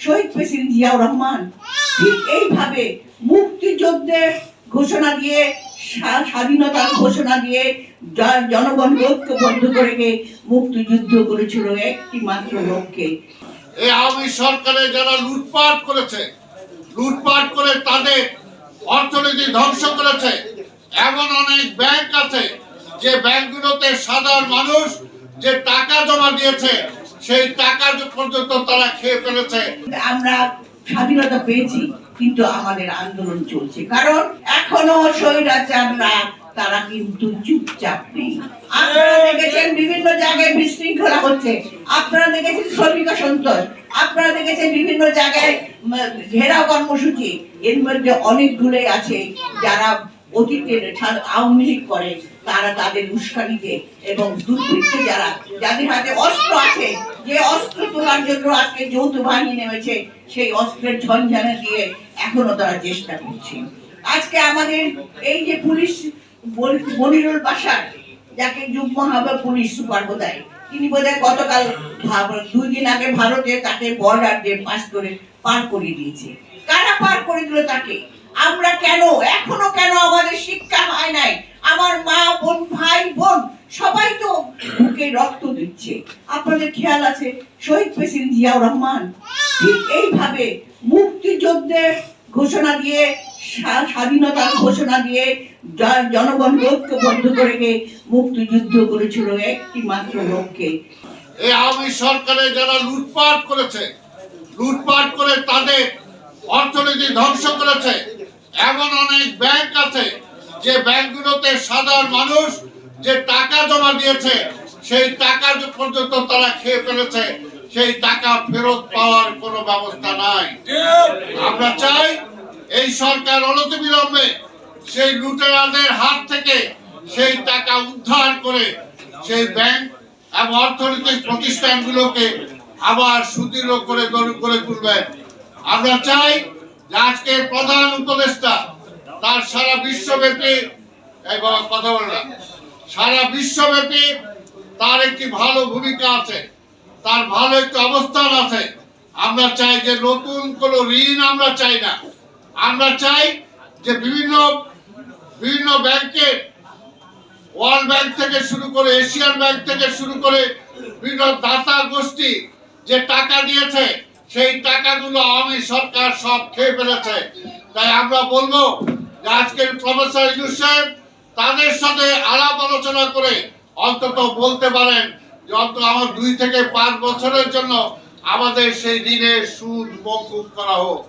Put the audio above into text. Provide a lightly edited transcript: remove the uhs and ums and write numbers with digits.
শহীদ president Ziaur Rahman ঠিক এইভাবে মুক্তিযুদ্ধের ঘোষণা দিয়ে, স্বাধীনতার ঘোষণা দিয়ে জনগণকে ঐক্যবদ্ধ করে মুক্তিযুদ্ধ করেছিল একটি মাত্র লক্ষ্যে। এই আওয়ামী সরকারে যারা লুটপাট করে তাদের অর্থনীতি ধ্বংস করেছে, এমন অনেক ব্যাংক আছে যে ব্যাংকগুলোতে সাধারণ মানুষ যে টাকা জমা দিয়েছে সেই টাকা পর্যন্ত তারা খেয়ে ফেলেছে। আমরা স্বাধীনতা পেয়েছি, কিন্তু আমাদের আন্দোলন চলছে, কারণ এখনো স্বৈরাচাররা তারা কিন্তু চুপচাপ নেই। আপনারা দেখেছেন বিভিন্ন জায়গায় বিশৃঙ্খলা হচ্ছে, আপনারা দেখেছেন শ্রমিক সন্তোষ, আপনারা দেখেছেন বিভিন্ন জায়গায় ঘেরাও কর্মসূচি। এর মধ্যে অনেকগুলোই আছে যারা অতীতের আওয়ামী লীগ করে, তারা তাদের উস্কানিতে এবং দুর্বৃত্ত যাদের হাতে অস্ত্র আছে, যে অস্ত্র তোলার জন্য আজকে যৌথ বাহিনী নেমেছে, সেই অস্ত্রের ঝঞ্ঝানা দিয়ে এখনো তারা চেষ্টা করছে। আজকে আমাদের এই যে পুলিশ মনিরুল বাশার, যাকে যুগ্ম হবে পুলিশ সুপার বোধহয়, তিনি বোধহয় গতকাল 2 দিন আগে ভারতে তাকে বর্ডার দিয়ে পার করে দিয়েছে। কারা পার করে দিল তাকে? আমরা এখনো কেন আমাদের শিক্ষা হয় নাই? আমার মা বোন ভাই বোন সবাই তো বুকে রক্ত দিচ্ছে। আপনাদের খেয়াল আছে শহীদ প্রেসিডেন্ট জিয়াউর রহমান ঠিক এইভাবে মুক্তিযুদ্ধের ঘোষণা দিয়ে, স্বাধীনতার ঘোষণা দিয়ে জনগণকে ঐক্যবদ্ধ করে মুক্তিযুদ্ধ করেছিল একটি মাত্র লক্ষ্যে। এই আওয়ামী সরকারে যারা লুটপাট করে তাদের অর্থনীতি ধ্বংস করেছে, এমন অনেক ব্যাংক আছে যে ব্যাংকগুলোতে সাধারণ মানুষ যে টাকা জমা দিয়েছে সেই টাকা পর্যন্ত তারা খেয়ে ফেলেছে, সেই টাকা ফেরত পাওয়ার কোনো ব্যবস্থা নাই। আমরা চাই এই সরকার অনতিবিলম্বে সেই লুটেরাদের হাত থেকে সেই টাকা উদ্ধার করে সেই ব্যাংক এবং অর্থনৈতিক প্রতিষ্ঠানগুলোকে আবার সুদৃঢ় করে তুলবেন। আমরা চাই যে আজকের প্রধান উপদেষ্টা তার সারা বিশ্বব্যাপী তার একটি ভালো ভূমিকা আছে, তার ভালো একটি অবস্থান আছে। আমরা চাই যে নতুন কোনো ঋণ আমরা চাই না। আমরা চাই যে বিভিন্ন ব্যাংকের, ওয়ার্ল্ড ব্যাংক থেকে শুরু করে, এশিয়ান ব্যাংক থেকে শুরু করে বিভিন্ন দাতা গোষ্ঠী যে টাকা দিয়েছে সেই টাকাগুলো আওয়ামী সরকার সব খেয়ে ফেলেছে। তাই আমরা বলবো যে আজকের প্রফেসর ইউনূস সাহেব তাদের সাথে আলাপ আলোচনা করে অন্তত বলতে পারেন যে অন্তত আমার 2 থেকে 5 বছরের জন্য আমাদের সেই ঋণের সুদ মওকুফ করা হোক।